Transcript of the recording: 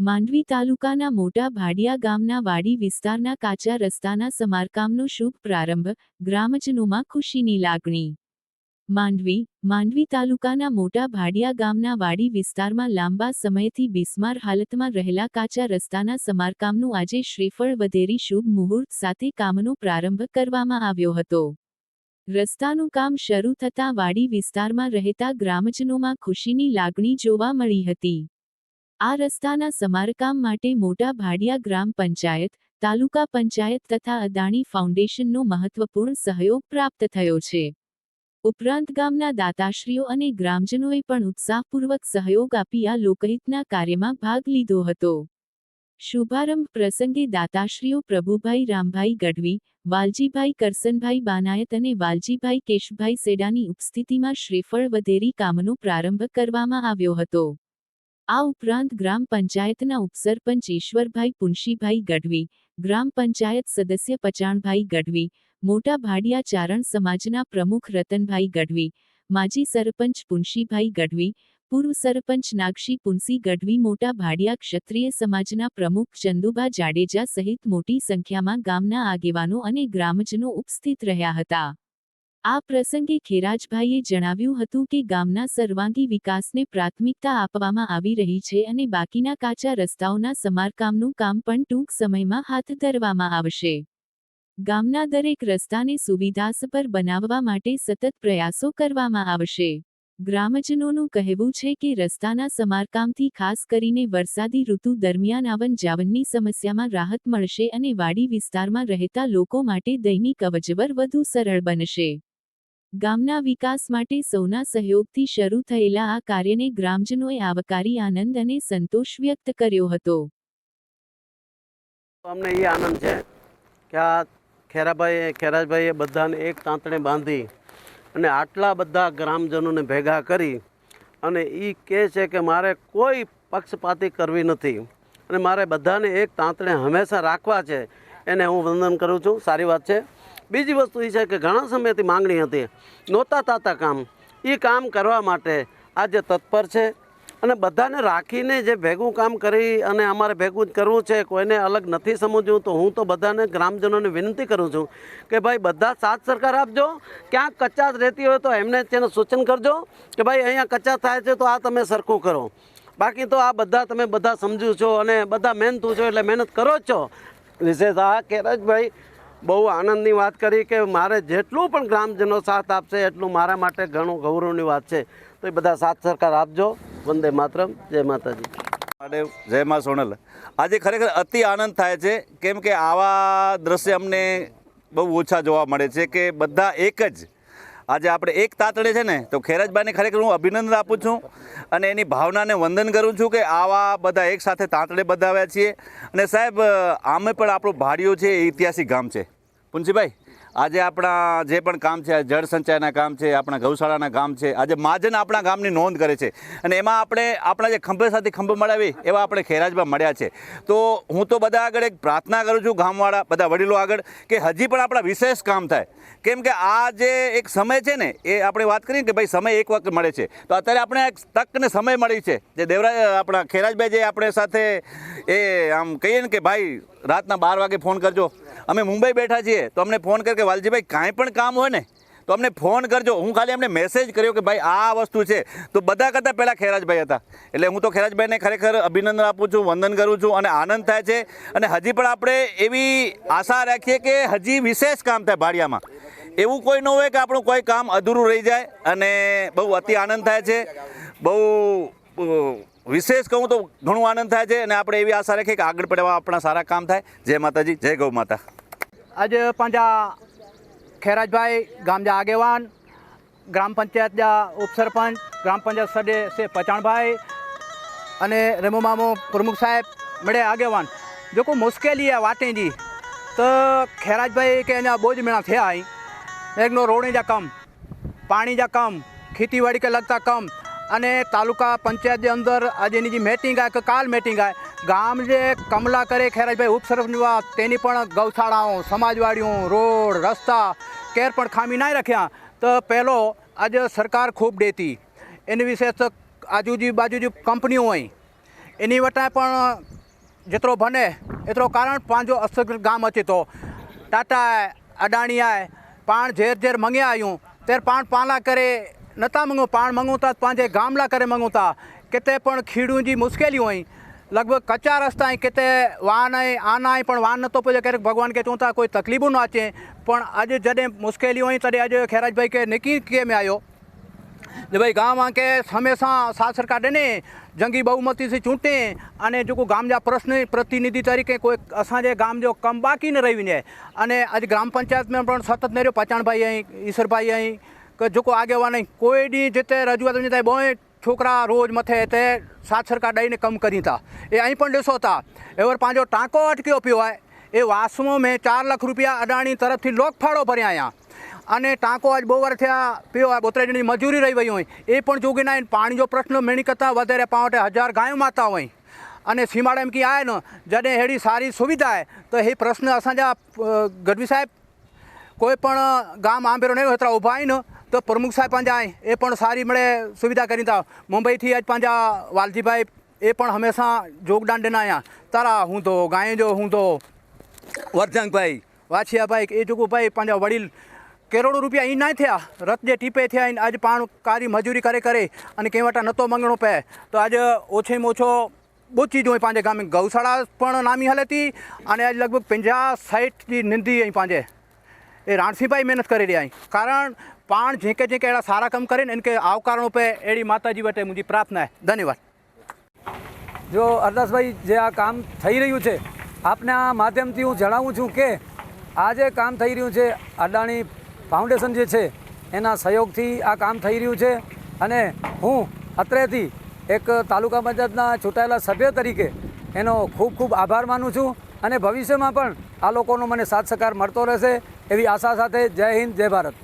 માંડવી તાલુકાના મોટા ભાડિયા ગામના વાડી વિસ્તારના કાચા રસ્તાના સમારકામનો શુભ પ્રારંભ, ગ્રામજનોમાં ખુશીની લાગણી। માંડવી તાલુકાના મોટા ભાડિયા ગામના વાડી વિસ્તારમાં લાંબા સમયથી બિસ્માર હાલતમાં રહેલા કાચા રસ્તાના સમારકામનું આજે શ્રીફળ વધેરી શુભ મુહૂર્ત સાથે કામનો પ્રારંભ કરવામાં આવ્યો હતો। રસ્તાનું કામ શરૂ થતાં વાડી વિસ્તારમાં રહેતા ગ્રામજનોમાં ખુશીની લાગણી જોવા મળી હતી। આ રસ્તાના સમારકામ માટે મોટા ભાડિયા ગ્રામ પંચાયત, તાલુકા પંચાયત તથા અદાણી ફાઉન્ડેશનનો મહત્વપૂર્ણ સહયોગ પ્રાપ્ત થયો છે। ઉપરાંત ગામના દાતાશ્રીઓ અને ગ્રામજનોએ પણ ઉત્સાહપૂર્વક સહયોગ આપી આ લોકહિતના કાર્યમાં ભાગ લીધો હતો। શુભારંભ પ્રસંગે દાતાશ્રીઓ પ્રભુભાઈ રામભાઈ ગઢવી, વાલજીભાઈ કરસનભાઈ બાનાયત અને વાલજીભાઈ કેશભાઈ સેડાની ઉપસ્થિતિમાં શ્રીફળ વધેરી કામનો પ્રારંભ કરવામાં આવ્યો હતો। આ ઉપરાંત ગ્રામ પંચાયતના ઉપસરપંચ ઈશ્વરભાઈ પુનશીભાઈ ગઢવી, ગ્રામ પંચાયત સદસ્ય પચાણભાઈ ગઢવી, મોટા ભાડિયા ચારણ સમાજના પ્રમુખ રતનભાઈ ગઢવી, માજી સરપંચ પુનશીભાઈ ગઢવી, પૂર્વ સરપંચ નાગશી પુનસી ગઢવી, મોટા ભાડિયા ક્ષત્રિય સમાજના પ્રમુખ ચંદુભા જાડેજા સહિત મોટી સંખ્યામાં ગામના આગેવાનો અને ગ્રામજનો ઉપસ્થિત રહ્યા હતા। આ પ્રસંગે ખેરાજભાઈએ જણાવ્યું હતું કે ગામના સર્વાંગી વિકાસને પ્રાથમિકતા આપવામાં આવી રહી છે અને બાકીના કાચા રસ્તાઓના સમારકામનું કામ પણ ટૂંક સમયમાં હાથ ધરવામાં આવશે। ગામના દરેક રસ્તાને સુવિધાસભર બનાવવા માટે સતત પ્રયાસો કરવામાં આવશે। ગ્રામજનોનું કહેવું છે કે રસ્તાના સમારકામથી ખાસ કરીને વરસાદી ઋતુ દરમિયાન આવન જાવનની સમસ્યામાં રાહત મળશે અને વાડી વિસ્તારમાં રહેતા લોકો માટે દૈનિક અવરજવર વધુ સરળ બનશે। ગામના વિકાસ માટે સૌના સહયોગથી શરૂ થયેલા આ કાર્યને ગ્રામજનોએ આવકારી આનંદ અને સંતોષ વ્યક્ત કર્યો હતો। અમને એ આનંદ છે કે આ ખેરાજભાઈએ બધાને એક તાંતણે બાંધી અને આટલા બધા ગ્રામજનોને ભેગા કરી અને એ કહે છે કે મારે કોઈ પક્ષપાતી કરવી નથી અને મારે બધાને એક તાંતણે હંમેશા રાખવા છે, એને હું વંદન કરું છું। સારી વાત છે। બીજી વસ્તુ એ છે કે ઘણા સમયથી માંગણી હતી, નહોતા થતા કામ, એ કામ કરવા માટે આજે તત્પર છે અને બધાને રાખીને જે ભેગું કામ કરી અને અમારે ભેગું જ કરવું છે, કોઈને અલગ નથી સમજવું। તો હું તો બધાને ગ્રામજનોને વિનંતી કરું છું કે ભાઈ બધા સાથ સરકાર આપજો। ક્યાંક કચાશ રહેતી હોય તો એમને તેનું સૂચન કરજો કે ભાઈ અહીંયા કચાશ થાય છે તો આ તમે સરખું કરો। બાકી તો આ બધા તમે બધા સમજો છો અને બધા મહેનતું છો એટલે મહેનત કરો જ છો। વિશેષ આ ખેરાજભાઈ બહુ આનંદની વાત કરી કે મારે જેટલું પણ ગ્રામજનો સાથ આપશે એટલું મારા માટે ઘણું ગૌરવની વાત છે। તો એ બધા સાથ સરકાર આપજો। વંદે માતરમ। જય માતાજી। મહાદેવ। જય મા સોનલ। આજે ખરેખર અતિ આનંદ થાય છે કેમ કે આવા દ્રશ્ય અમને બહુ ઓછા જોવા મળે છે કે બધા એક જ આજે આપણે એક તાતણે છે ને, તો ખેરાજભાઈને ખરેખર હું અભિનંદન આપું છું અને એની ભાવનાને વંદન કરું છું કે આવા બધા એક સાથે તાતણે બધાવ્યા છીએ। અને સાહેબ આમે પણ આપણું ભાડિયું છે એ ઐતિહાસિક ગામ છે। પુનસીભાઈ, આજે આપણા જે પણ કામ છે, જળ સંચયના કામ છે, આપણા ગૌશાળાના કામ છે, આજે મહાજન આપણા ગામની નોંધ કરે છે અને એમાં આપણે આપણા જે ખંભે સાથે ખંભ મળાવી એવા આપણે ખેરાજમાં મળ્યા છે। તો હું તો બધા આગળ એક પ્રાર્થના કરું છું, ગામવાળા બધા વડીલો આગળ, કે હજી પણ આપણા વિશેષ કામ થાય। કેમ કે આ જે એક સમય છે ને, એ આપણે વાત કરીએ કે ભાઈ સમય એક વખત મળે છે, તો અત્યારે આપણે એક તક ને સમય મળી છે। જે દેવરાજ આપણા ખેરાજભાઈ જે આપણે સાથે એ આમ કહીએ ને કે ભાઈ રાતના 12 વાગે ફોન કરજો, અમે મુંબઈ બેઠા છીએ તો અમને ફોન કે વાલજીભાઈ કાંઈ પણ કામ હોય ને તો અમને ફોન કરજો। હું ખાલી અમને મેસેજ કર્યો કે ભાઈ આ વસ્તુ છે, તો બધા કરતાં પહેલાં ખેરાજભાઈ હતા। એટલે હું તો ખેરાજભાઈને ખરેખર અભિનંદન આપું છું, વંદન કરું છું અને આનંદ થાય છે। અને હજી પણ આપણે એવી આશા રાખીએ કે હજી વિશેષ કામ થાય ભાડિયામાં, એવું કોઈ ન હોય કે આપણું કોઈ કામ અધૂરું રહી જાય। અને બહુ અતિ આનંદ થાય છે, બહુ વિશેષ કહું તો ઘણું આનંદ થાય છે અને આપણે એવી આશા રાખીએ કે આગળ પડવા આપણા સારા કામ થાય। જય માતાજી। જય ગૌ માતા। आज पंहिंजा खेराजभाई गाम जा आगेवान, ग्राम पंचायत जा उपसरपंच, ग्राम पंचायत सदस्य पचाणभाई अने रेमू मामू प्रमुख साहेब मळे आगेवान जो को मुश्केली है वाटे जी, तो खेराजभाई के अञा बोझ मेणा थे आई एक नो रोड जा कम, पानी जा कम, खेतीवाड़ी के लगता कम अने तालुका पंचायत के अंदर आज जी मीटिंग है, काल मीटिंग है, गाम जे कमला करे खेराजभाई उपसरपंच तेनी पण गौशाळाओं, समाजवाड़ियों, रोड रस्ता केर पण खामी नहीं रख्या। तो पहलो आज सरकार खूब देती एनी विशेष आजूजी बाजू जो कंपनीओ होय एनी वटाए पण जेतिरो बने एतिरो कारण पंहिंजो असुर गाम अचे थो। टाटा आहे, अडाणी आहे, पाण जेर मंगिया आहियूं तेर पाण लाइ करे नथा मंगूं, पाण मंगूं था पंहिंजे गाम लाइ करे मंगूं था। किथे पण खीड़ूं जी मुश्किलियूं आहिनि, लॻभॻि कचा रस्ता आहिनि, किथे वाहन आहे आना आहे पण वाहन नथो पुॼे, करे भॻवान खे चऊं था कोई तकलीफ़ूं न अचे। पण अॼु जॾहिं मुश्किलियूं आहिनि तॾहिं अॼु खैराज भाई खे निकी कीअं में आयो जे भाई गाम के समय सां साथ सरकार ॾिने, जंगी बहुमती से चूंटे अने जेको गाम जा प्रश्न प्रतिनिधि तरीक़े कोई असांजे गाम जो कमु बाक़ी न रही वञे। अने अॼु ग्राम पंचायत में पण सतत नेरियो पचाण भाई आई, ईश्वर भाई आई, जेको आगेवान आई, कोई ॾींहुं जिते रजूआत वञे त ॿोए छोकिरा रोज़ मथे हिते साथ सरकार ॾेई कमु कनि था। ए ऐं पण ॾिसो था एवर पंहिंजो टांको अटकियो पियो आहे। ए वासमो में 4 लाख रुपया अडाणी तरफ़ थी लोक फाड़ो भरिया आहियां अने टांको अॼु 2 वर थिया पियो आहे। 2-3 ॾींहं मजूरी रही वई हुई, ए पण जोगी न आहिनि। पाणी जो प्रश्न मिणीकता वधे पाण वटि 1000 गायूं माता हुई अने सीमाड़ा में की आहे न, जॾहिं अहिड़ी सारी सुविधा आहे त हे प्रश्न असांजा गढ़वी साहिब कोई पण गाम आंबेरो न हेतिरा ऊभा आहिनि तो प्रमुख साहिब पंहिंजा आहे ए पण सारी मिड़े सुविधा कनि था। मुंबई थी अॼु पंहिंजा वालजी भाई ए पण हमेशा योगदान ॾिना आहियां। तारा हूंदो, गांइ जो हूंदो, वर्धंग भाई, वाछिया भाई, ए जेको भाई पंहिंजा वडील करोड़ों रुपया ईअं न थिया, रत जे टीपे थिया आहिनि। अॼु पाण कारी मजूरी करे करे अने कंहिं वटां नथो मंगणो पए। त अॼु ओछे में ओछो ॿ चीजूं आहिनि पंहिंजे गाम में, गौशाला पण नामी हले थी अने अॼु लॻभॻि 50-60 जी निंदी ऐं पंहिंजे ए राणसी भाई महिनत करे रहिया आहिनि। कारण पाण जेके अहिड़ा सारा कम करें इनके आवकारणो पे, अहिड़ी माता जी वटे मुंहिंजी प्रार्थना है। धन्यवाद। जो અરદાસભાઈ જે આ કામ થઈ રહ્યું છે, આપના માધ્યમથી હું જણાવું છું કે આ જે કામ થઈ રહ્યું છે અડાણી ફાઉન્ડેશન જે છે એના સહયોગથી આ કામ થઈ રહ્યું છે અને હું અત્રેથી એક તાલુકા પંચાયતના ચૂંટાયેલા સભ્ય તરીકે એનો ખૂબ ખૂબ આભાર માનું છું અને ભવિષ્યમાં પણ આ લોકોનો મને સાથ સહકાર મળતો રહેશે એવી આશા સાથે જય હિન્દ, જય ભારત।